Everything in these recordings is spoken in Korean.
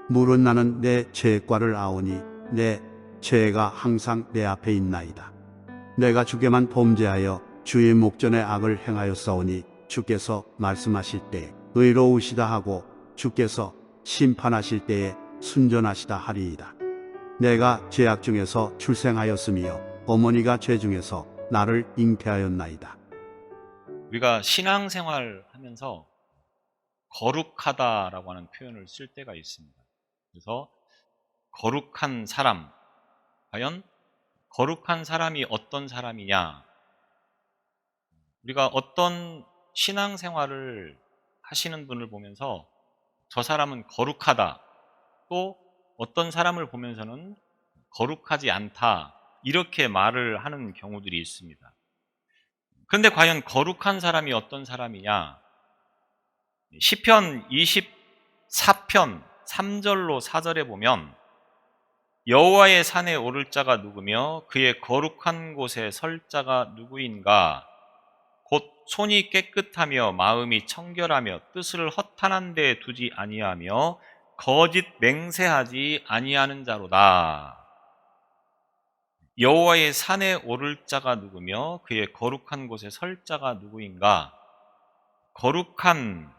물은 나는 내 죄과를 아오니 내 죄가 항상 내 앞에 있나이다. 내가 주께만 범죄하여 주의 목전에 악을 행하였사오니 주께서 말씀하실 때 의로우시다 하고 주께서 심판하실 때에 순전하시다 하리이다. 내가 죄악 중에서 출생하였으며 어머니가 죄 중에서 나를 잉태하였나이다. 우리가 신앙생활 하면서 거룩하다라고 하는 표현을 쓸 때가 있습니다. 그래서 거룩한 사람, 과연 거룩한 사람이 어떤 사람이냐? 우리가 어떤 신앙생활을 하시는 분을 보면서 저 사람은 거룩하다, 또 어떤 사람을 보면서는 거룩하지 않다, 이렇게 말을 하는 경우들이 있습니다. 그런데 과연 거룩한 사람이 어떤 사람이냐? 시편 24편 3절로 4절에 보면 여호와의 산에 오를 자가 누구며 그의 거룩한 곳에 설 자가 누구인가? 곧 손이 깨끗하며 마음이 청결하며 뜻을 허탄한 데 두지 아니하며 거짓 맹세하지 아니하는 자로다. 여호와의 산에 오를 자가 누구며 그의 거룩한 곳에 설 자가 누구인가? 거룩한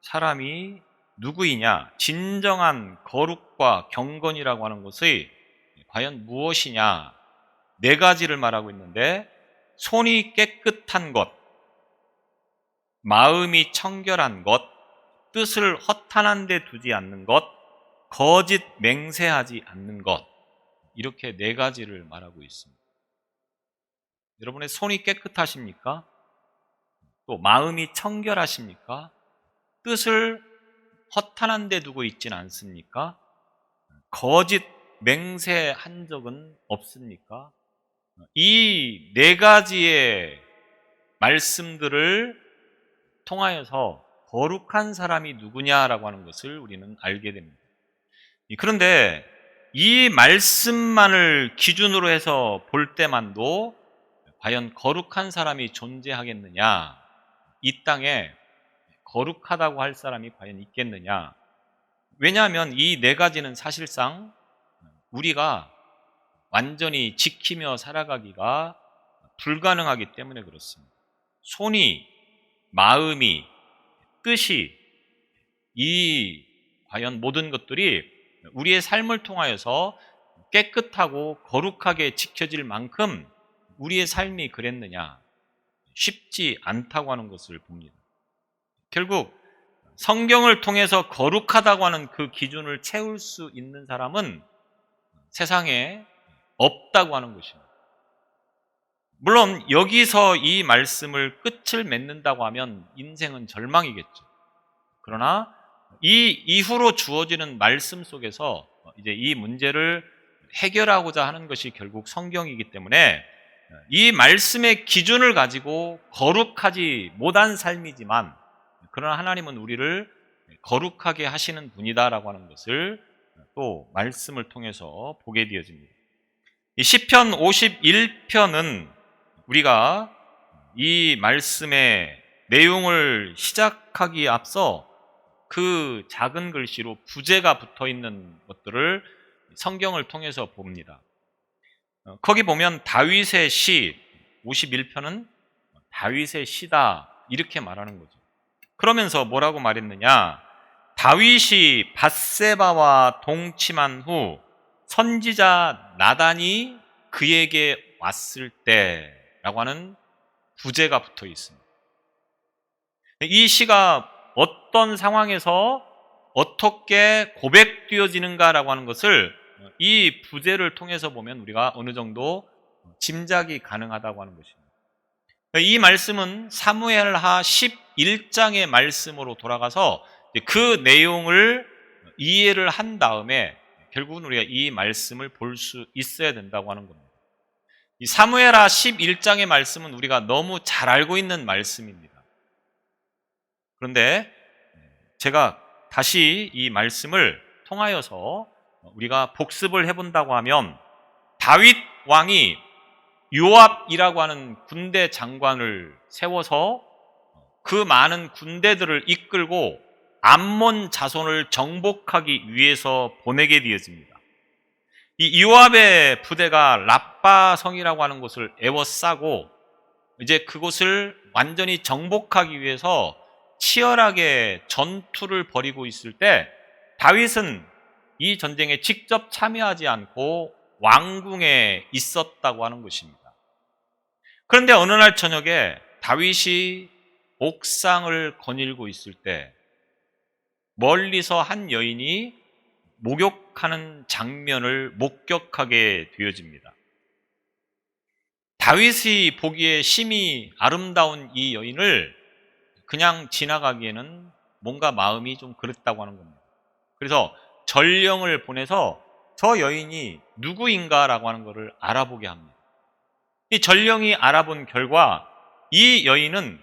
사람이 누구이냐? 진정한 거룩과 경건이라고 하는 것이 과연 무엇이냐? 네 가지를 말하고 있는데, 손이 깨끗한 것, 마음이 청결한 것, 뜻을 허탄한 데 두지 않는 것, 거짓 맹세하지 않는 것, 이렇게 네 가지를 말하고 있습니다. 여러분의 손이 깨끗하십니까? 또 마음이 청결하십니까? 뜻을 허탄한 데 두고 있지는 않습니까? 거짓 맹세한 적은 없습니까? 이 네 가지의 말씀들을 통하여서 거룩한 사람이 누구냐라고 하는 것을 우리는 알게 됩니다. 그런데 이 말씀만을 기준으로 해서 볼 때만도 과연 거룩한 사람이 존재하겠느냐? 이 땅에 거룩하다고 할 사람이 과연 있겠느냐? 왜냐하면 이 네 가지는 사실상 우리가 완전히 지키며 살아가기가 불가능하기 때문에 그렇습니다. 손이, 마음이, 뜻이, 이 과연 모든 것들이 우리의 삶을 통하여서 깨끗하고 거룩하게 지켜질 만큼 우리의 삶이 그랬느냐? 쉽지 않다고 하는 것을 봅니다. 결국 성경을 통해서 거룩하다고 하는 그 기준을 채울 수 있는 사람은 세상에 없다고 하는 것입니다. 물론 여기서 이 말씀을 끝을 맺는다고 하면 인생은 절망이겠죠. 그러나 이 이후로 주어지는 말씀 속에서 이제 이 문제를 해결하고자 하는 것이 결국 성경이기 때문에 이 말씀의 기준을 가지고 거룩하지 못한 삶이지만, 그러나 하나님은 우리를 거룩하게 하시는 분이다라고 하는 것을 또 말씀을 통해서 보게 되어집니다. 이 시편 51편은 우리가 이 말씀의 내용을 시작하기에 앞서 그 작은 글씨로 부제가 붙어 있는 것들을 성경을 통해서 봅니다. 거기 보면 다윗의 시, 51편은 다윗의 시다, 이렇게 말하는 거죠. 그러면서 뭐라고 말했느냐? 다윗이 밧세바와 동침한 후 선지자 나단이 그에게 왔을 때라고 하는 부제가 붙어 있습니다. 이 시가 어떤 상황에서 어떻게 고백되어지는가라고 하는 것을 이 부제를 통해서 보면 우리가 어느 정도 짐작이 가능하다고 하는 것입니다. 이 말씀은 사무엘하 11장의 말씀으로 돌아가서 그 내용을 이해를 한 다음에 결국은 우리가 이 말씀을 볼 수 있어야 된다고 하는 겁니다. 이 사무엘하 11장의 말씀은 우리가 너무 잘 알고 있는 말씀입니다. 그런데 제가 다시 이 말씀을 통하여서 우리가 복습을 해본다고 하면, 다윗 왕이 요압이라고 하는 군대 장관을 세워서 그 많은 군대들을 이끌고 암몬 자손을 정복하기 위해서 보내게 되어집니다. 이 요압의 부대가 라빠성이라고 하는 곳을 에워싸고 이제 그곳을 완전히 정복하기 위해서 치열하게 전투를 벌이고 있을 때 다윗은 이 전쟁에 직접 참여하지 않고 왕궁에 있었다고 하는 것입니다. 그런데 어느 날 저녁에 다윗이 옥상을 거닐고 있을 때 멀리서 한 여인이 목욕하는 장면을 목격하게 되어집니다. 다윗이 보기에 심히 아름다운 이 여인을 그냥 지나가기에는 뭔가 마음이 좀 그랬다고 하는 겁니다. 그래서 전령을 보내서 저 여인이 누구인가라고 하는 것을 알아보게 합니다. 이 전령이 알아본 결과 이 여인은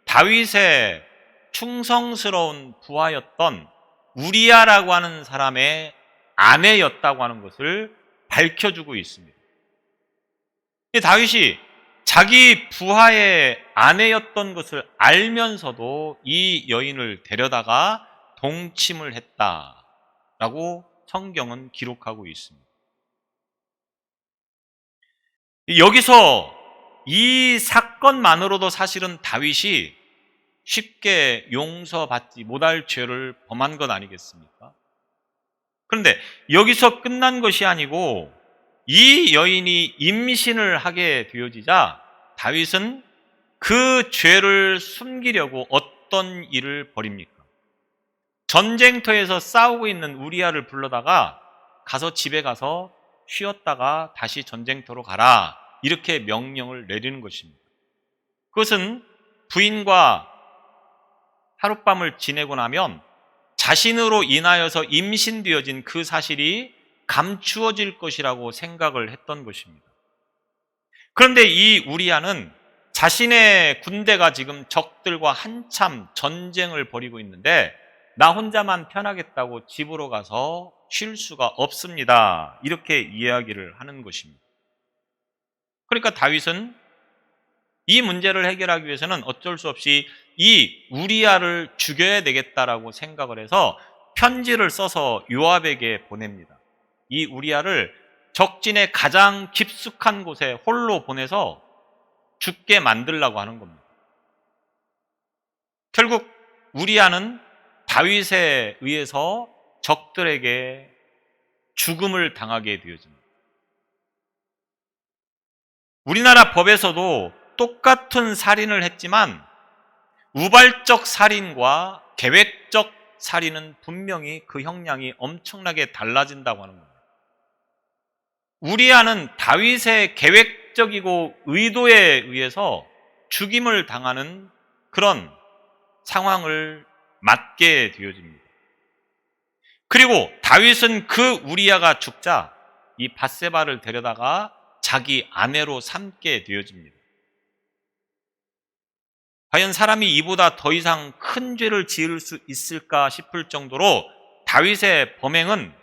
다윗의 충성스러운 부하였던 우리야라고 하는 사람의 아내였다고 하는 것을 밝혀주고 있습니다. 다윗이 자기 부하의 아내였던 것을 알면서도 이 여인을 데려다가 동침을 했다라고 성경은 기록하고 있습니다. 여기서 이 사건만으로도 사실은 다윗이 쉽게 용서받지 못할 죄를 범한 것 아니겠습니까? 그런데 여기서 끝난 것이 아니고 이 여인이 임신을 하게 되어지자 다윗은 그 죄를 숨기려고 어떤 일을 벌입니까? 전쟁터에서 싸우고 있는 우리야를 불러다가 가서 집에 가서 쉬었다가 다시 전쟁터로 가라, 이렇게 명령을 내리는 것입니다. 그것은 부인과 하룻밤을 지내고 나면 자신으로 인하여서 임신되어진 그 사실이 감추어질 것이라고 생각을 했던 것입니다. 그런데 이 우리야는 자신의 군대가 지금 적들과 한참 전쟁을 벌이고 있는데 나 혼자만 편하겠다고 집으로 가서 쉴 수가 없습니다, 이렇게 이야기를 하는 것입니다. 그러니까 다윗은 이 문제를 해결하기 위해서는 어쩔 수 없이 이 우리야를 죽여야 되겠다라고 생각을 해서 편지를 써서 요압에게 보냅니다. 이 우리야를 적진의 가장 깊숙한 곳에 홀로 보내서 죽게 만들려고 하는 겁니다. 결국 우리야는 다윗에 의해서 적들에게 죽음을 당하게 되어집니다. 우리나라 법에서도 똑같은 살인을 했지만 우발적 살인과 계획적 살인은 분명히 그 형량이 엄청나게 달라진다고 하는 겁니다. 우리야는 다윗의 계획적이고 의도에 의해서 죽임을 당하는 그런 상황을 맞게 되어집니다. 그리고 다윗은 그 우리야가 죽자 이 밧세바를 데려다가 자기 아내로 삼게 되어집니다. 과연 사람이 이보다 더 이상 큰 죄를 지을 수 있을까 싶을 정도로 다윗의 범행은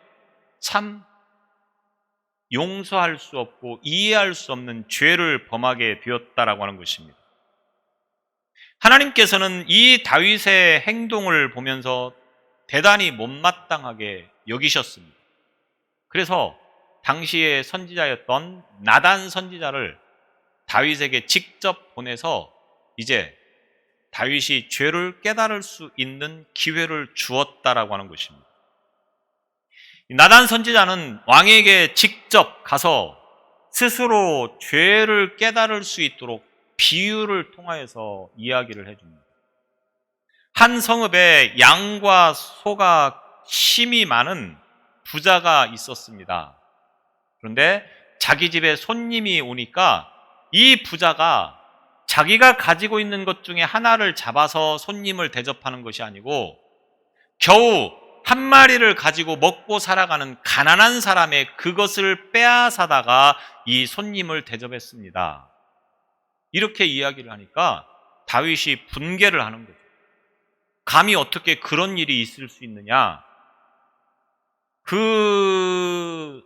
참 용서할 수 없고 이해할 수 없는 죄를 범하게 되었다라고 하는 것입니다. 하나님께서는 이 다윗의 행동을 보면서 대단히 못마땅하게 여기셨습니다. 그래서 당시의 선지자였던 나단 선지자를 다윗에게 직접 보내서 이제 다윗이 죄를 깨달을 수 있는 기회를 주었다라고 하는 것입니다. 나단 선지자는 왕에게 직접 가서 스스로 죄를 깨달을 수 있도록 비유를 통하여서 이야기를 해줍니다. 한 성읍에 양과 소가 심히 많은 부자가 있었습니다. 그런데 자기 집에 손님이 오니까 이 부자가 자기가 가지고 있는 것 중에 하나를 잡아서 손님을 대접하는 것이 아니고 겨우 한 마리를 가지고 먹고 살아가는 가난한 사람의 그것을 빼앗아다가 이 손님을 대접했습니다. 이렇게 이야기를 하니까 다윗이 분개를 하는 거죠. 감히 어떻게 그런 일이 있을 수 있느냐? 그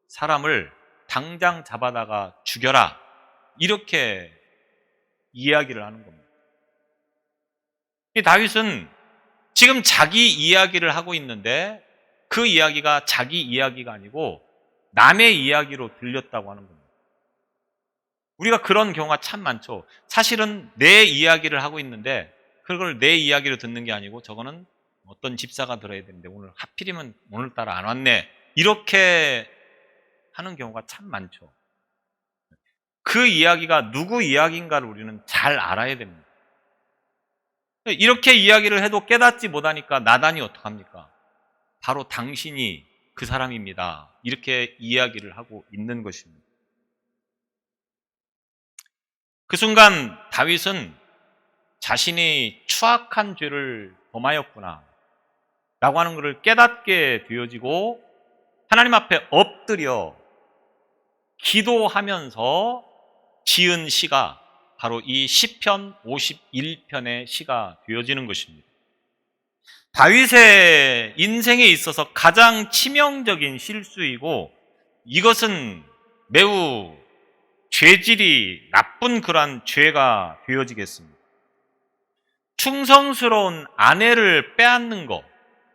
사람을 당장 잡아다가 죽여라, 이렇게 이야기를 하는 겁니다. 이 다윗은 지금 자기 이야기를 하고 있는데 그 이야기가 자기 이야기가 아니고 남의 이야기로 들렸다고 하는 겁니다. 우리가 그런 경우가 참 많죠. 사실은 내 이야기를 하고 있는데 그걸 내 이야기로 듣는 게 아니고 저거는 어떤 집사가 들어야 되는데 오늘 하필이면 오늘따라 안 왔네. 이렇게 하는 경우가 참 많죠. 그 이야기가 누구 이야기인가를 우리는 잘 알아야 됩니다. 이렇게 이야기를 해도 깨닫지 못하니까 나단이 어떡합니까? 바로 당신이 그 사람입니다. 이렇게 이야기를 하고 있는 것입니다. 그 순간 다윗은 자신이 추악한 죄를 범하였구나 라고 하는 것을 깨닫게 되어지고 하나님 앞에 엎드려 기도하면서 지은 시가 바로 이 시편 51편의 시가 되어지는 것입니다. 다윗의 인생에 있어서 가장 치명적인 실수이고 이것은 매우 죄질이 나쁜 그러한 죄가 되어지겠습니다. 충성스러운 아내를 빼앗는 것,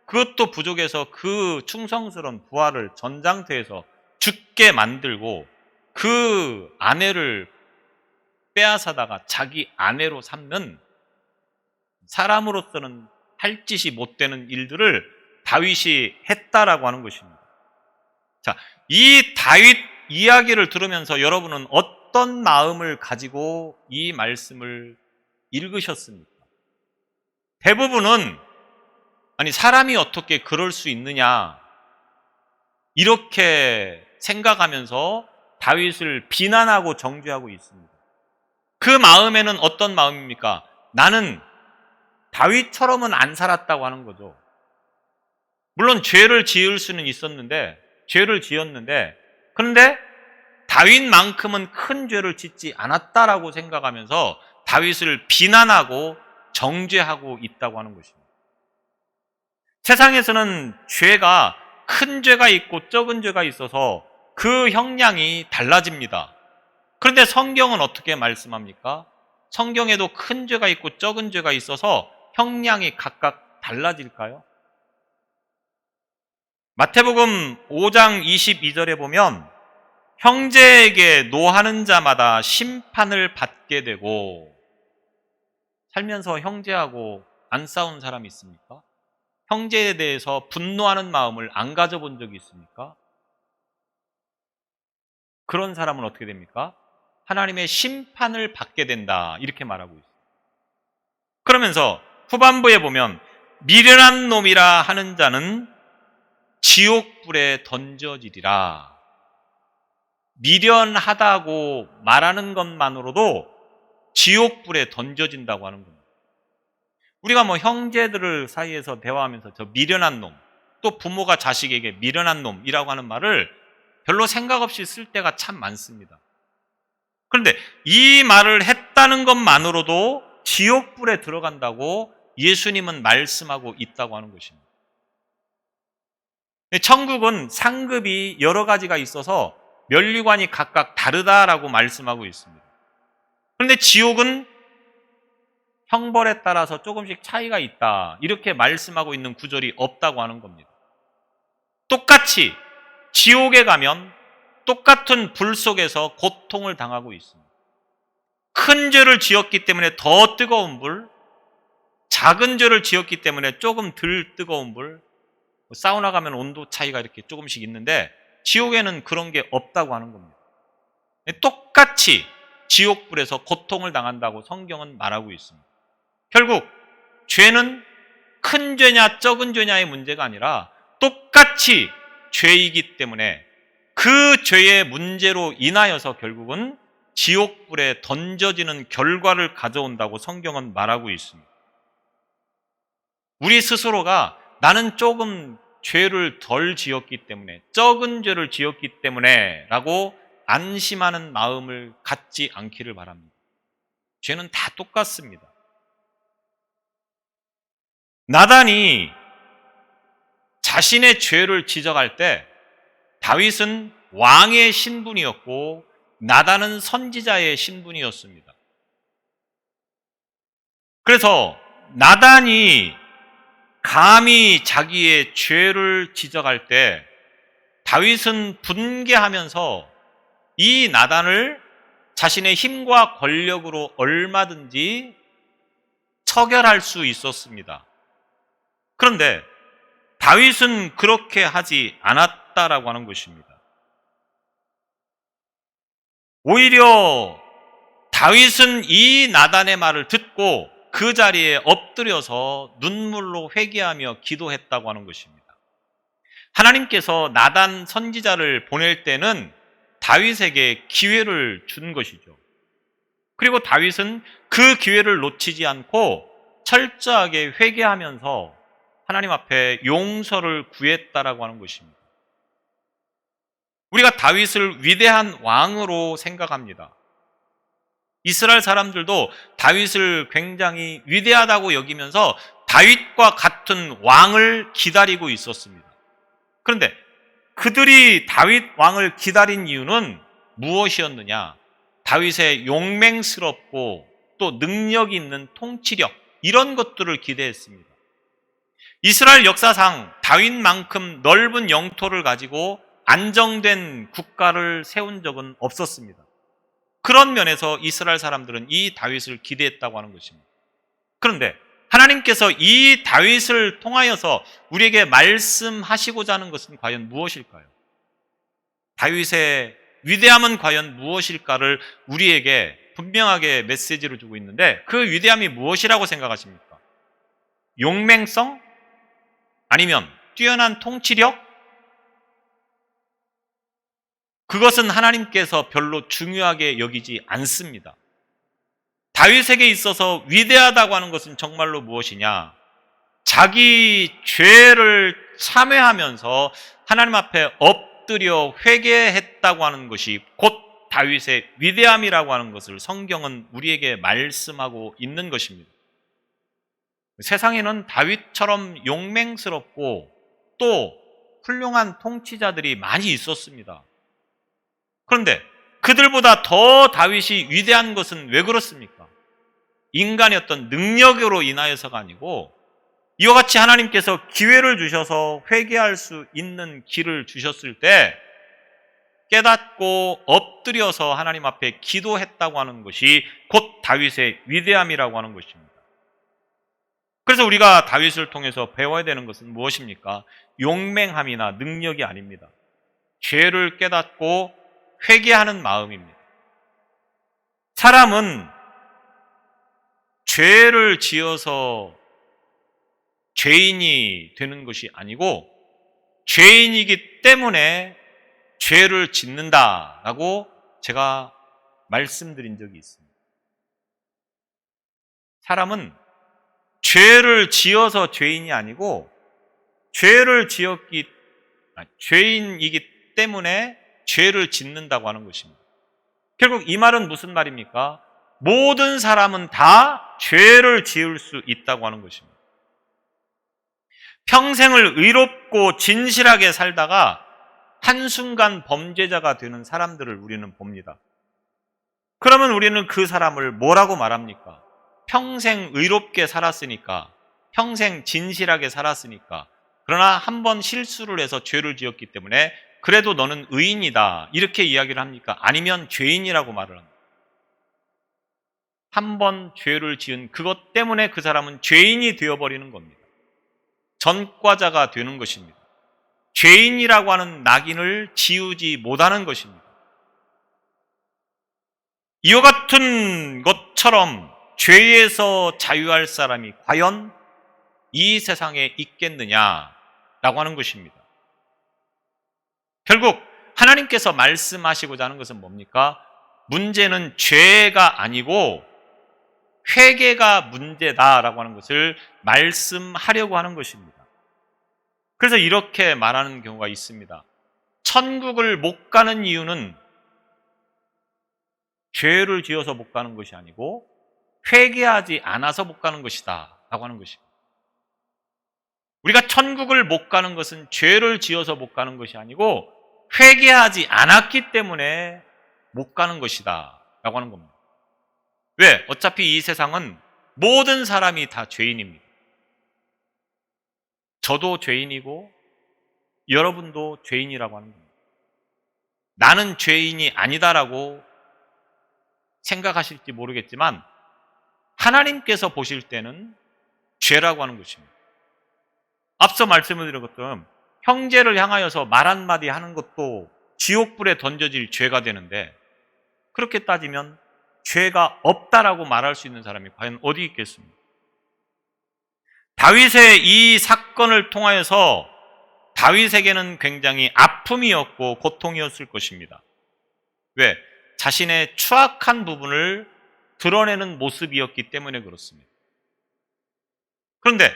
그것도 부족해서 그 충성스러운 부하를 전장터에서 죽게 만들고 그 아내를 빼앗아다가 자기 아내로 삼는 사람으로서는 할 짓이 못 되는 일들을 다윗이 했다라고 하는 것입니다. 자, 이 다윗 이야기를 들으면서 여러분은 어떤 마음을 가지고 이 말씀을 읽으셨습니까? 대부분은 아니 사람이 어떻게 그럴 수 있느냐 이렇게 생각하면서 다윗을 비난하고 정죄하고 있습니다. 그 마음에는 어떤 마음입니까? 나는 다윗처럼은 안 살았다고 하는 거죠. 물론 죄를 지을 수는 있었는데 죄를 지었는데 그런데 다윗만큼은 큰 죄를 짓지 않았다라고 생각하면서 다윗을 비난하고 정죄하고 있다고 하는 것입니다. 세상에서는 죄가 큰 죄가 있고 적은 죄가 있어서 그 형량이 달라집니다. 그런데 성경은 어떻게 말씀합니까? 성경에도 큰 죄가 있고 적은 죄가 있어서 형량이 각각 달라질까요? 마태복음 5장 22절에 보면 형제에게 노하는 자마다 심판을 받게 되고 살면서 형제하고 안 싸운 사람이 있습니까? 형제에 대해서 분노하는 마음을 안 가져본 적이 있습니까? 그런 사람은 어떻게 됩니까? 하나님의 심판을 받게 된다 이렇게 말하고 있어요. 그러면서 후반부에 보면 미련한 놈이라 하는 자는 지옥불에 던져지리라. 미련하다고 말하는 것만으로도 지옥불에 던져진다고 하는 겁니다. 우리가 뭐 형제들 사이에서 대화하면서 저 미련한 놈, 또 부모가 자식에게 미련한 놈이라고 하는 말을 별로 생각 없이 쓸 때가 참 많습니다. 그런데 이 말을 했다는 것만으로도 지옥불에 들어간다고 예수님은 말씀하고 있다고 하는 것입니다. 천국은 상급이 여러 가지가 있어서 면류관이 각각 다르다라고 말씀하고 있습니다. 그런데 지옥은 형벌에 따라서 조금씩 차이가 있다 이렇게 말씀하고 있는 구절이 없다고 하는 겁니다. 똑같이 지옥에 가면 똑같은 불 속에서 고통을 당하고 있습니다. 큰 죄를 지었기 때문에 더 뜨거운 불, 작은 죄를 지었기 때문에 조금 덜 뜨거운 불, 사우나 가면 온도 차이가 이렇게 조금씩 있는데 지옥에는 그런 게 없다고 하는 겁니다. 똑같이 지옥불에서 고통을 당한다고 성경은 말하고 있습니다. 결국 죄는 큰 죄냐 적은 죄냐의 문제가 아니라 똑같이 죄이기 때문에 그 죄의 문제로 인하여서 결국은 지옥불에 던져지는 결과를 가져온다고 성경은 말하고 있습니다. 우리 스스로가 나는 조금 죄를 덜 지었기 때문에 적은 죄를 지었기 때문에 라고 안심하는 마음을 갖지 않기를 바랍니다. 죄는 다 똑같습니다. 나단이 자신의 죄를 지적할 때 다윗은 왕의 신분이었고 나단은 선지자의 신분이었습니다. 그래서 나단이 감히 자기의 죄를 지적할 때 다윗은 분개하면서 이 나단을 자신의 힘과 권력으로 얼마든지 처결할 수 있었습니다. 그런데 다윗은 그렇게 하지 않았다라고 하는 것입니다. 오히려 다윗은 이 나단의 말을 듣고 그 자리에 엎드려서 눈물로 회개하며 기도했다고 하는 것입니다. 하나님께서 나단 선지자를 보낼 때는 다윗에게 기회를 준 것이죠. 그리고 다윗은 그 기회를 놓치지 않고 철저하게 회개하면서 하나님 앞에 용서를 구했다라고 하는 것입니다. 우리가 다윗을 위대한 왕으로 생각합니다. 이스라엘 사람들도 다윗을 굉장히 위대하다고 여기면서 다윗과 같은 왕을 기다리고 있었습니다. 그런데 그들이 다윗 왕을 기다린 이유는 무엇이었느냐? 다윗의 용맹스럽고 또 능력 있는 통치력, 이런 것들을 기대했습니다. 이스라엘 역사상 다윗만큼 넓은 영토를 가지고 안정된 국가를 세운 적은 없었습니다. 그런 면에서 이스라엘 사람들은 이 다윗을 기대했다고 하는 것입니다. 그런데 하나님께서 이 다윗을 통하여서 우리에게 말씀하시고자 하는 것은 과연 무엇일까요? 다윗의 위대함은 과연 무엇일까를 우리에게 분명하게 메시지로 주고 있는데, 그 위대함이 무엇이라고 생각하십니까? 용맹성? 아니면 뛰어난 통치력? 그것은 하나님께서 별로 중요하게 여기지 않습니다. 다윗에게 있어서 위대하다고 하는 것은 정말로 무엇이냐? 자기 죄를 참회하면서 하나님 앞에 엎드려 회개했다고 하는 것이 곧 다윗의 위대함이라고 하는 것을 성경은 우리에게 말씀하고 있는 것입니다. 세상에는 다윗처럼 용맹스럽고 또 훌륭한 통치자들이 많이 있었습니다. 그런데 그들보다 더 다윗이 위대한 것은 왜 그렇습니까? 인간의 어떤 능력으로 인하여서가 아니고 이와 같이 하나님께서 기회를 주셔서 회개할 수 있는 길을 주셨을 때 깨닫고 엎드려서 하나님 앞에 기도했다고 하는 것이 곧 다윗의 위대함이라고 하는 것입니다. 그래서 우리가 다윗을 통해서 배워야 되는 것은 무엇입니까? 용맹함이나 능력이 아닙니다. 죄를 깨닫고 회개하는 마음입니다. 사람은 죄를 지어서 죄인이 되는 것이 아니고 죄인이기 때문에 죄를 짓는다라고 제가 말씀드린 적이 있습니다. 사람은 죄를 지어서 죄인이 아니고 죄인이기 때문에 죄를 짓는다고 하는 것입니다. 결국 이 말은 무슨 말입니까? 모든 사람은 다 죄를 지을 수 있다고 하는 것입니다. 평생을 의롭고 진실하게 살다가 한순간 범죄자가 되는 사람들을 우리는 봅니다. 그러면 우리는 그 사람을 뭐라고 말합니까? 평생 의롭게 살았으니까, 평생 진실하게 살았으니까, 그러나 한 번 실수를 해서 죄를 지었기 때문에 그래도 너는 의인이다, 이렇게 이야기를 합니까? 아니면 죄인이라고 말을 합니까? 한 번 죄를 지은 그것 때문에 그 사람은 죄인이 되어버리는 겁니다. 전과자가 되는 것입니다. 죄인이라고 하는 낙인을 지우지 못하는 것입니다. 이와 같은 것처럼 죄에서 자유할 사람이 과연 이 세상에 있겠느냐라고 하는 것입니다. 결국 하나님께서 말씀하시고자 하는 것은 뭡니까? 문제는 죄가 아니고 회개가 문제다라고 하는 것을 말씀하려고 하는 것입니다. 그래서 이렇게 말하는 경우가 있습니다. 천국을 못 가는 이유는 죄를 지어서 못 가는 것이 아니고 회개하지 않아서 못 가는 것이다 라고 하는 것입니다. 우리가 천국을 못 가는 것은 죄를 지어서 못 가는 것이 아니고 회개하지 않았기 때문에 못 가는 것이다 라고 하는 겁니다. 왜? 어차피 이 세상은 모든 사람이 다 죄인입니다. 저도 죄인이고 여러분도 죄인이라고 하는 겁니다. 나는 죄인이 아니다라고 생각하실지 모르겠지만 하나님께서 보실 때는 죄라고 하는 것입니다. 앞서 말씀을 드린 것처럼 형제를 향하여서 말 한마디 하는 것도 지옥불에 던져질 죄가 되는데, 그렇게 따지면 죄가 없다라고 말할 수 있는 사람이 과연 어디 있겠습니까? 다윗의 이 사건을 통하여서 다윗에게는 굉장히 아픔이었고 고통이었을 것입니다. 왜? 자신의 추악한 부분을 드러내는 모습이었기 때문에 그렇습니다. 그런데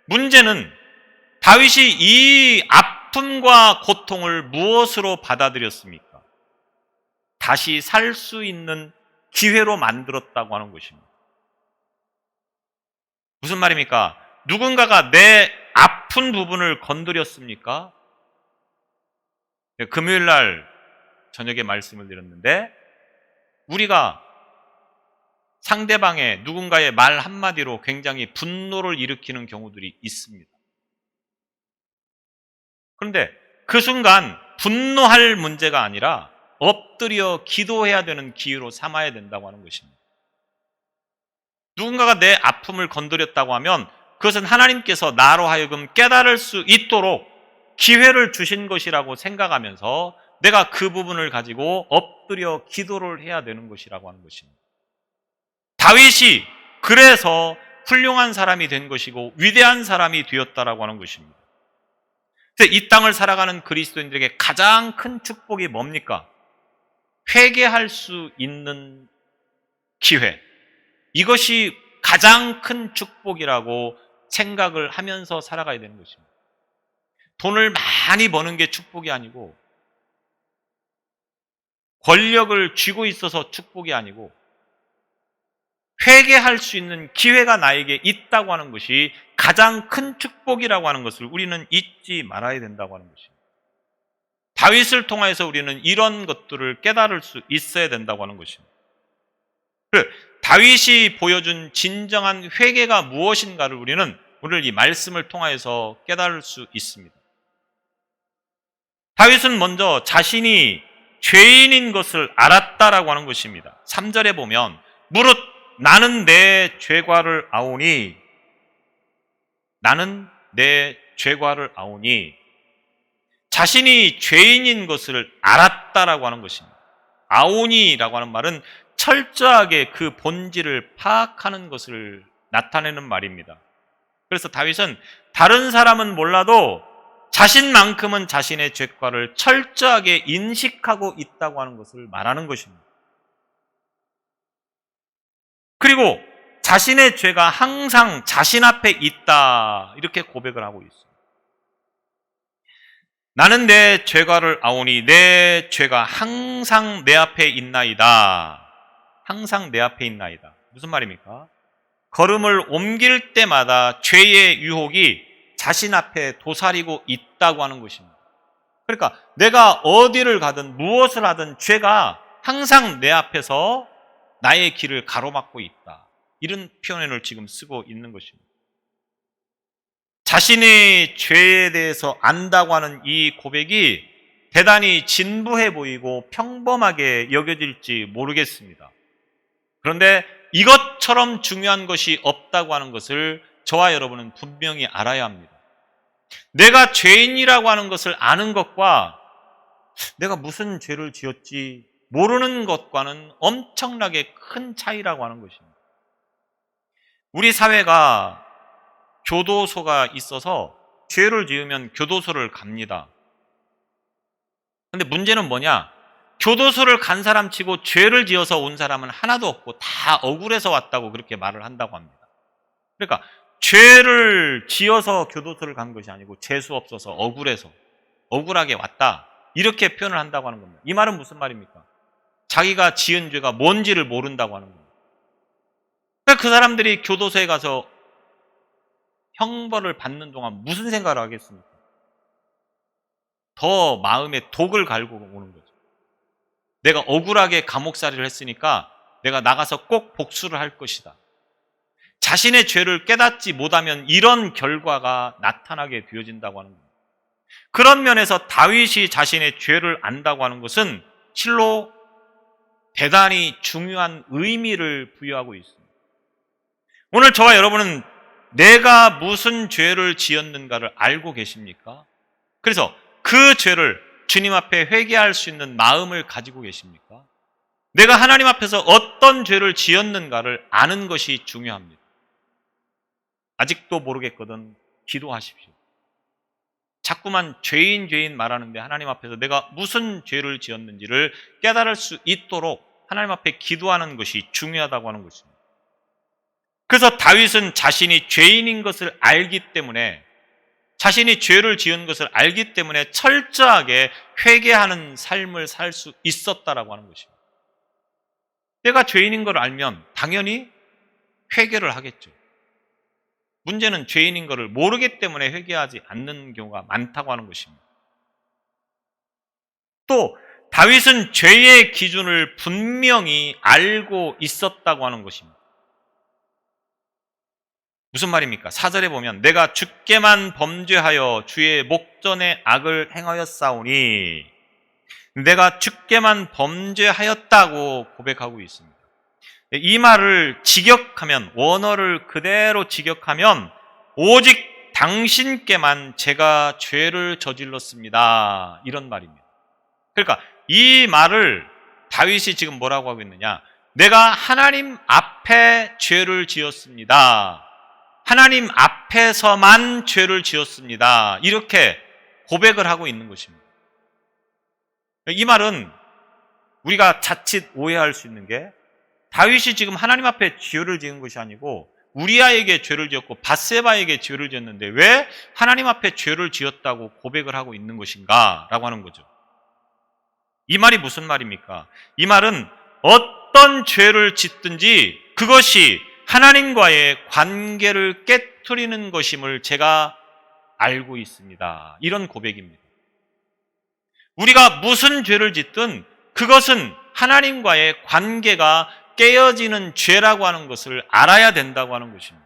문제는 다윗이 이 아픔과 고통을 무엇으로 받아들였습니까? 다시 살 수 있는 기회로 만들었다고 하는 것입니다. 무슨 말입니까? 누군가가 내 아픈 부분을 건드렸습니까? 금요일 날 저녁에 말씀을 드렸는데, 우리가 상대방의 누군가의 말 한마디로 굉장히 분노를 일으키는 경우들이 있습니다. 그런데 그 순간 분노할 문제가 아니라 엎드려 기도해야 되는 기회로 삼아야 된다고 하는 것입니다. 누군가가 내 아픔을 건드렸다고 하면 그것은 하나님께서 나로 하여금 깨달을 수 있도록 기회를 주신 것이라고 생각하면서 내가 그 부분을 가지고 엎드려 기도를 해야 되는 것이라고 하는 것입니다. 다윗이 그래서 훌륭한 사람이 된 것이고 위대한 사람이 되었다라고 하는 것입니다. 이 땅을 살아가는 그리스도인들에게 가장 큰 축복이 뭡니까? 회개할 수 있는 기회. 이것이 가장 큰 축복이라고 생각을 하면서 살아가야 되는 것입니다. 돈을 많이 버는 게 축복이 아니고, 권력을 쥐고 있어서 축복이 아니고, 회개할 수 있는 기회가 나에게 있다고 하는 것이 가장 큰 축복이라고 하는 것을 우리는 잊지 말아야 된다고 하는 것입니다. 다윗을 통해서 우리는 이런 것들을 깨달을 수 있어야 된다고 하는 것입니다. 다윗이 보여준 진정한 회개가 무엇인가를 우리는 오늘 이 말씀을 통해서 깨달을 수 있습니다. 다윗은 먼저 자신이 죄인인 것을 알았다라고 하는 것입니다. 3절에 보면 무릇 나는 내 죄과를 아오니, 나는 내 죄과를 아오니, 자신이 죄인인 것을 알았다라고 하는 것입니다. 아오니라고 하는 말은 철저하게 그 본질을 파악하는 것을 나타내는 말입니다. 그래서 다윗은 다른 사람은 몰라도 자신만큼은 자신의 죄과를 철저하게 인식하고 있다고 하는 것을 말하는 것입니다. 그리고 자신의 죄가 항상 자신 앞에 있다, 이렇게 고백을 하고 있습니다. 나는 내 죄과를 아오니 내 죄가 항상 내 앞에 있나이다. 항상 내 앞에 있나이다. 무슨 말입니까? 걸음을 옮길 때마다 죄의 유혹이 자신 앞에 도사리고 있다고 하는 것입니다. 그러니까 내가 어디를 가든 무엇을 하든 죄가 항상 내 앞에서 나의 길을 가로막고 있다. 이런 표현을 지금 쓰고 있는 것입니다. 자신의 죄에 대해서 안다고 하는 이 고백이 대단히 진부해 보이고 평범하게 여겨질지 모르겠습니다. 그런데 이것처럼 중요한 것이 없다고 하는 것을 저와 여러분은 분명히 알아야 합니다. 내가 죄인이라고 하는 것을 아는 것과 내가 무슨 죄를 지었지 모르는 것과는 엄청나게 큰 차이라고 하는 것입니다. 우리 사회가 교도소가 있어서 죄를 지으면 교도소를 갑니다. 그런데 문제는 뭐냐? 교도소를 간 사람 치고 죄를 지어서 온 사람은 하나도 없고 다 억울해서 왔다고 그렇게 말을 한다고 합니다. 그러니까 죄를 지어서 교도소를 간 것이 아니고 재수 없어서 억울해서 억울하게 왔다, 이렇게 표현을 한다고 하는 겁니다. 이 말은 무슨 말입니까? 자기가 지은 죄가 뭔지를 모른다고 하는 겁니다. 그러니까 그 사람들이 교도소에 가서 형벌을 받는 동안 무슨 생각을 하겠습니까? 더 마음에 독을 갈고 오는 거죠. 내가 억울하게 감옥살이를 했으니까 내가 나가서 꼭 복수를 할 것이다. 자신의 죄를 깨닫지 못하면 이런 결과가 나타나게 되어진다고 하는 겁니다. 그런 면에서 다윗이 자신의 죄를 안다고 하는 것은 실로 대단히 중요한 의미를 부여하고 있습니다. 오늘 저와 여러분은 내가 무슨 죄를 지었는가를 알고 계십니까? 그래서 그 죄를 주님 앞에 회개할 수 있는 마음을 가지고 계십니까? 내가 하나님 앞에서 어떤 죄를 지었는가를 아는 것이 중요합니다. 아직도 모르겠거든 기도하십시오. 자꾸만 죄인 말하는데 하나님 앞에서 내가 무슨 죄를 지었는지를 깨달을 수 있도록 하나님 앞에 기도하는 것이 중요하다고 하는 것입니다. 그래서 다윗은 자신이 죄인인 것을 알기 때문에, 자신이 죄를 지은 것을 알기 때문에 철저하게 회개하는 삶을 살 수 있었다라고 하는 것입니다. 내가 죄인인 걸 알면 당연히 회개를 하겠죠. 문제는 죄인인 것을 모르기 때문에 회개하지 않는 경우가 많다고 하는 것입니다. 또 다윗은 죄의 기준을 분명히 알고 있었다고 하는 것입니다. 무슨 말입니까? 4절에 보면 내가 주께만 범죄하여 주의 목전에 악을 행하였사오니, 내가 주께만 범죄하였다고 고백하고 있습니다. 이 말을 직역하면, 원어를 그대로 직역하면 오직 당신께만 제가 죄를 저질렀습니다, 이런 말입니다. 그러니까 이 말을 다윗이 지금 뭐라고 하고 있느냐, 내가 하나님 앞에 죄를 지었습니다, 하나님 앞에서만 죄를 지었습니다, 이렇게 고백을 하고 있는 것입니다. 이 말은 우리가 자칫 오해할 수 있는 게, 다윗이 지금 하나님 앞에 죄를 지은 것이 아니고 우리아에게 죄를 지었고 밧세바에게 죄를 지었는데 왜 하나님 앞에 죄를 지었다고 고백을 하고 있는 것인가 라고 하는 거죠. 이 말이 무슨 말입니까? 이 말은 어떤 죄를 짓든지 그것이 하나님과의 관계를 깨트리는 것임을 제가 알고 있습니다, 이런 고백입니다. 우리가 무슨 죄를 짓든 그것은 하나님과의 관계가 깨어지는 죄라고 하는 것을 알아야 된다고 하는 것입니다.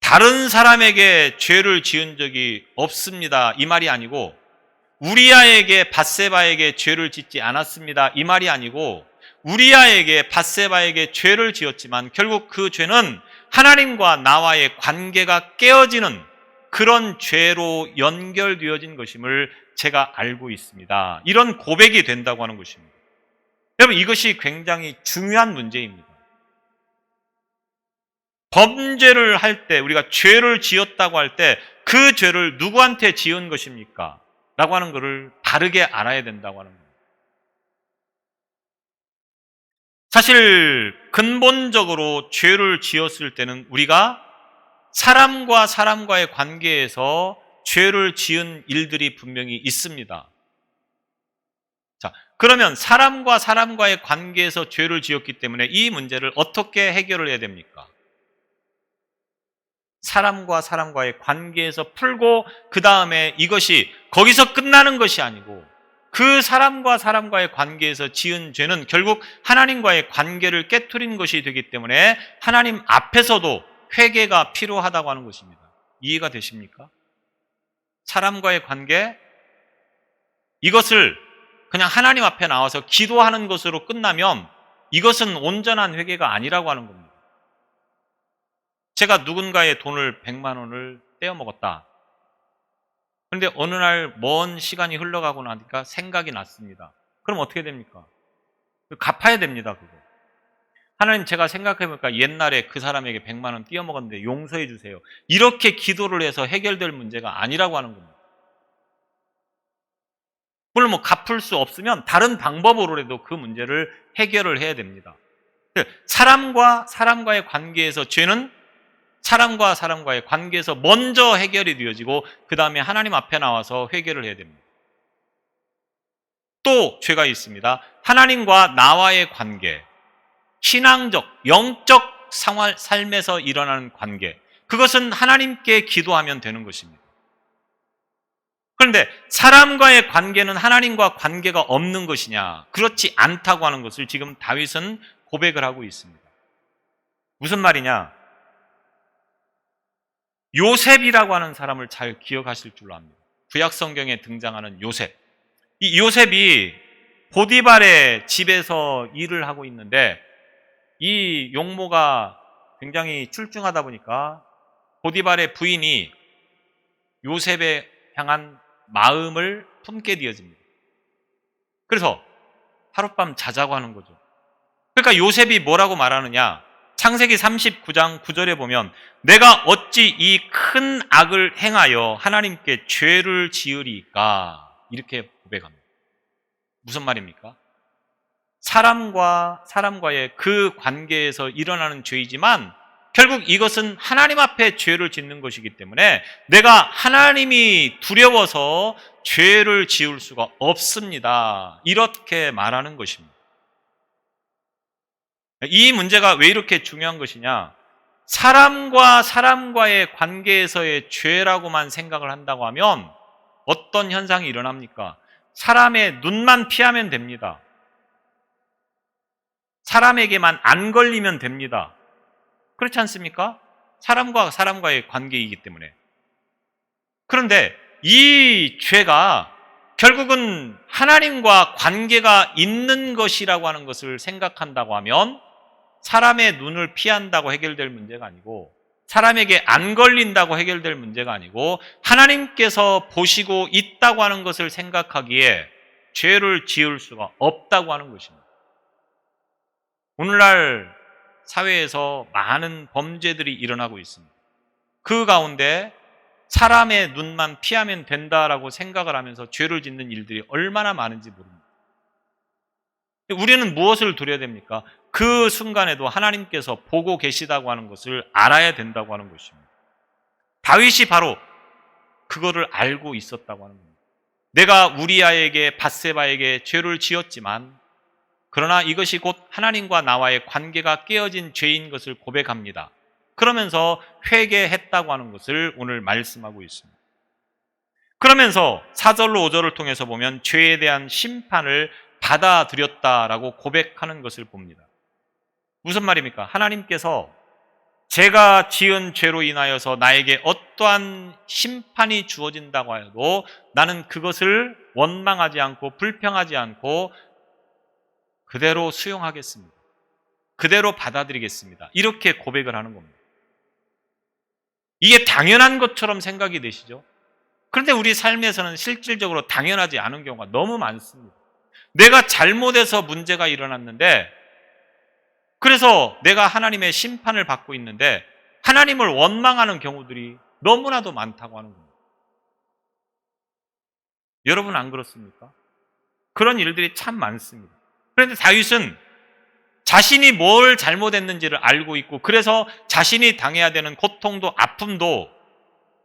다른 사람에게 죄를 지은 적이 없습니다, 이 말이 아니고, 우리아에게 밧세바에게 죄를 짓지 않았습니다, 이 말이 아니고, 우리아에게 밧세바에게 죄를 지었지만 결국 그 죄는 하나님과 나와의 관계가 깨어지는 그런 죄로 연결되어진 것임을 제가 알고 있습니다, 이런 고백이 된다고 하는 것입니다. 여러분, 이것이 굉장히 중요한 문제입니다. 범죄를 할 때, 우리가 죄를 지었다고 할 때 그 죄를 누구한테 지은 것입니까? 라고 하는 것을 바르게 알아야 된다고 하는 겁니다. 사실 근본적으로 죄를 지었을 때는 우리가 사람과 사람과의 관계에서 죄를 지은 일들이 분명히 있습니다. 자, 그러면 사람과 사람과의 관계에서 죄를 지었기 때문에 이 문제를 어떻게 해결을 해야 됩니까? 사람과 사람과의 관계에서 풀고 그 다음에 이것이 거기서 끝나는 것이 아니고 그 사람과 사람과의 관계에서 지은 죄는 결국 하나님과의 관계를 깨트린 것이 되기 때문에 하나님 앞에서도 회개가 필요하다고 하는 것입니다. 이해가 되십니까? 사람과의 관계, 이것을 그냥 하나님 앞에 나와서 기도하는 것으로 끝나면 이것은 온전한 회개가 아니라고 하는 겁니다. 제가 누군가의 돈을 100만 원을 떼어먹었다. 그런데 어느 날 먼 시간이 흘러가고 나니까 생각이 났습니다. 그럼 어떻게 됩니까? 갚아야 됩니다, 그거. 하나님, 제가 생각해보니까 옛날에 그 사람에게 100만 원 떼어먹었는데 용서해 주세요, 이렇게 기도를 해서 해결될 문제가 아니라고 하는 겁니다. 물론 뭐 갚을 수 없으면 다른 방법으로라도 그 문제를 해결을 해야 됩니다. 사람과 사람과의 관계에서 죄는 사람과 사람과의 관계에서 먼저 해결이 되어지고 그 다음에 하나님 앞에 나와서 회개를 해야 됩니다. 또 죄가 있습니다. 하나님과 나와의 관계, 신앙적, 영적 삶에서 일어나는 관계, 그것은 하나님께 기도하면 되는 것입니다. 그런데 사람과의 관계는 하나님과 관계가 없는 것이냐? 그렇지 않다고 하는 것을 지금 다윗은 고백을 하고 있습니다. 무슨 말이냐? 요셉이라고 하는 사람을 잘 기억하실 줄로 압니다. 구약 성경에 등장하는 요셉. 이 요셉이 보디발의 집에서 일을 하고 있는데 이 용모가 굉장히 출중하다 보니까 보디발의 부인이 요셉에 향한 마음을 품게 되어집니다. 그래서 하룻밤 자자고 하는 거죠. 그러니까 요셉이 뭐라고 말하느냐? 창세기 39장 9절에 보면 내가 어찌 이 큰 악을 행하여 하나님께 죄를 지으리까? 이렇게 고백합니다. 무슨 말입니까? 사람과의 그 관계에서 일어나는 죄이지만 결국 이것은 하나님 앞에 죄를 짓는 것이기 때문에 내가 하나님이 두려워서 죄를 지을 수가 없습니다. 이렇게 말하는 것입니다. 이 문제가 왜 이렇게 중요한 것이냐? 사람과 사람과의 관계에서의 죄라고만 생각을 한다고 하면 어떤 현상이 일어납니까? 사람의 눈만 피하면 됩니다. 사람에게만 안 걸리면 됩니다. 그렇지 않습니까? 사람과 사람과의 관계이기 때문에. 그런데 이 죄가 결국은 하나님과 관계가 있는 것이라고 하는 것을 생각한다고 하면 사람의 눈을 피한다고 해결될 문제가 아니고 사람에게 안 걸린다고 해결될 문제가 아니고 하나님께서 보시고 있다고 하는 것을 생각하기에 죄를 지을 수가 없다고 하는 것입니다. 오늘날 사회에서 많은 범죄들이 일어나고 있습니다. 그 가운데 사람의 눈만 피하면 된다라고 생각을 하면서 죄를 짓는 일들이 얼마나 많은지 모릅니다. 우리는 무엇을 두려야 됩니까? 그 순간에도 하나님께서 보고 계시다고 하는 것을 알아야 된다고 하는 것입니다. 다윗이 바로 그거를 알고 있었다고 하는 겁니다. 내가 우리아에게 밧세바에게 죄를 지었지만 그러나 이것이 곧 하나님과 나와의 관계가 깨어진 죄인 것을 고백합니다. 그러면서 회개했다고 하는 것을 오늘 말씀하고 있습니다. 그러면서 4절로 5절을 통해서 보면 죄에 대한 심판을 받아들였다라고 고백하는 것을 봅니다. 무슨 말입니까? 하나님께서 제가 지은 죄로 인하여서 나에게 어떠한 심판이 주어진다고 해도 나는 그것을 원망하지 않고 불평하지 않고 그대로 수용하겠습니다. 그대로 받아들이겠습니다. 이렇게 고백을 하는 겁니다. 이게 당연한 것처럼 생각이 되시죠? 그런데 우리 삶에서는 실질적으로 당연하지 않은 경우가 너무 많습니다. 내가 잘못해서 문제가 일어났는데 그래서 내가 하나님의 심판을 받고 있는데 하나님을 원망하는 경우들이 너무나도 많다고 하는 겁니다. 여러분 안 그렇습니까? 그런 일들이 참 많습니다. 그런데 다윗은 자신이 뭘 잘못했는지를 알고 있고 그래서 자신이 당해야 되는 고통도 아픔도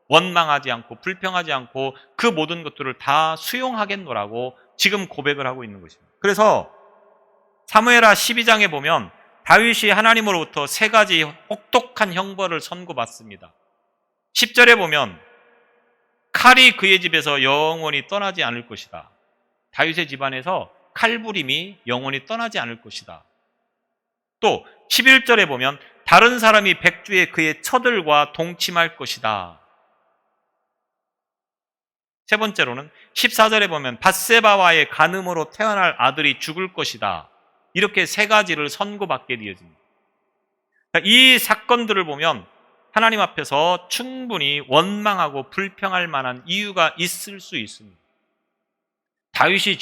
원망하지 않고 불평하지 않고 그 모든 것들을 다 수용하겠노라고 지금 고백을 하고 있는 것입니다. 그래서 사무엘하 12장에 보면 다윗이 하나님으로부터 3가지 혹독한 형벌을 선고받습니다. 10절에 보면 칼이 그의 집에서 영원히 떠나지 않을 것이다. 다윗의 집안에서 칼부림이 영원히 떠나지 않을 것이다. 또 11절에 보면 다른 사람이 백주에 그의 처들과 동침할 것이다. 세 번째로는 14절에 보면 밧세바와의 간음으로 태어날 아들이 죽을 것이다. 이렇게 3가지를 선고받게 되어집니다. 이 사건들을 보면 하나님 앞에서 충분히 원망하고 불평할 만한 이유가 있을 수 있습니다. 다윗이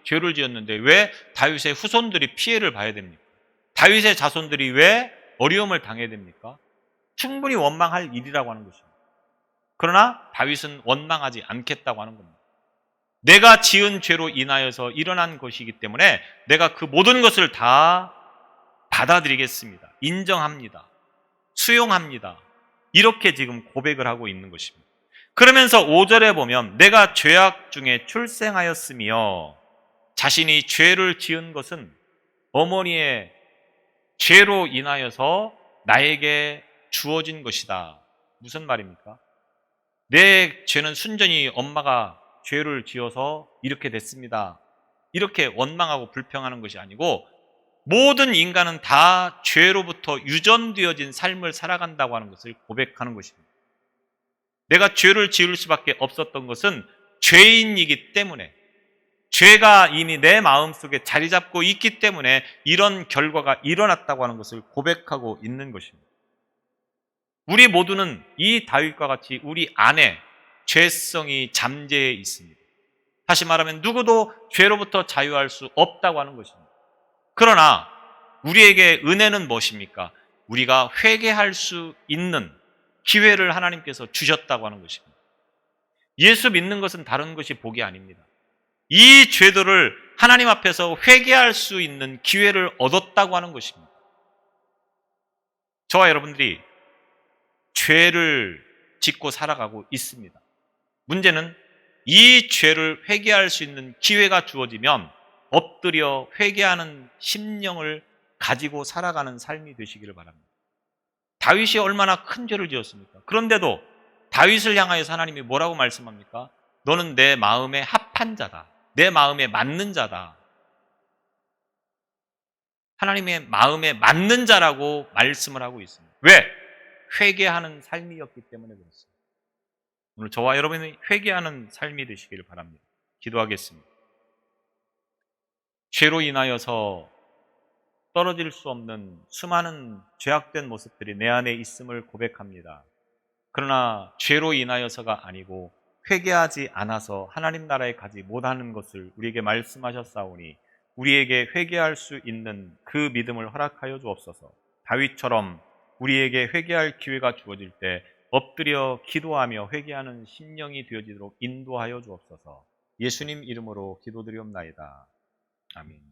죄를 지었는데 왜 다윗의 후손들이 피해를 봐야 됩니까? 다윗의 자손들이 왜 어려움을 당해야 됩니까? 충분히 원망할 일이라고 하는 것입니다. 그러나 다윗은 원망하지 않겠다고 하는 겁니다. 내가 지은 죄로 인하여서 일어난 것이기 때문에 내가 그 모든 것을 다 받아들이겠습니다. 인정합니다. 수용합니다. 이렇게 지금 고백을 하고 있는 것입니다. 그러면서 5절에 보면 내가 죄악 중에 출생하였으며 자신이 죄를 지은 것은 어머니의 죄로 인하여서 나에게 주어진 것이다. 무슨 말입니까? 내 죄는 순전히 엄마가 죄를 지어서 이렇게 됐습니다. 이렇게 원망하고 불평하는 것이 아니고 모든 인간은 다 죄로부터 유전되어진 삶을 살아간다고 하는 것을 고백하는 것입니다. 내가 죄를 지을 수밖에 없었던 것은 죄인이기 때문에, 죄가 이미 내 마음속에 자리 잡고 있기 때문에 이런 결과가 일어났다고 하는 것을 고백하고 있는 것입니다. 우리 모두는 이 다윗과 같이 우리 안에 죄성이 잠재해 있습니다. 다시 말하면 누구도 죄로부터 자유할 수 없다고 하는 것입니다. 그러나 우리에게 은혜는 무엇입니까? 우리가 회개할 수 있는 기회를 하나님께서 주셨다고 하는 것입니다. 예수 믿는 것은 다른 것이 복이 아닙니다. 이 죄들을 하나님 앞에서 회개할 수 있는 기회를 얻었다고 하는 것입니다. 저와 여러분들이 죄를 짓고 살아가고 있습니다. 문제는 이 죄를 회개할 수 있는 기회가 주어지면 엎드려 회개하는 심령을 가지고 살아가는 삶이 되시기를 바랍니다. 다윗이 얼마나 큰 죄를 지었습니까? 그런데도 다윗을 향하여서 하나님이 뭐라고 말씀합니까? 너는 내 마음에 합한 자다. 내 마음에 맞는 자다. 하나님의 마음에 맞는 자라고 말씀을 하고 있습니다. 왜? 회개하는 삶이었기 때문에 그렇습니다. 오늘 저와 여러분이 회개하는 삶이 되시기를 바랍니다. 기도하겠습니다. 죄로 인하여서 떨어질 수 없는 수많은 죄악된 모습들이 내 안에 있음을 고백합니다. 그러나 죄로 인하여서가 아니고 회개하지 않아서 하나님 나라에 가지 못하는 것을 우리에게 말씀하셨사오니 우리에게 회개할 수 있는 그 믿음을 허락하여 주옵소서. 다윗처럼 우리에게 회개할 기회가 주어질 때 엎드려 기도하며 회개하는 심령이 되어지도록 인도하여 주옵소서. 예수님 이름으로 기도드리옵나이다. 아멘.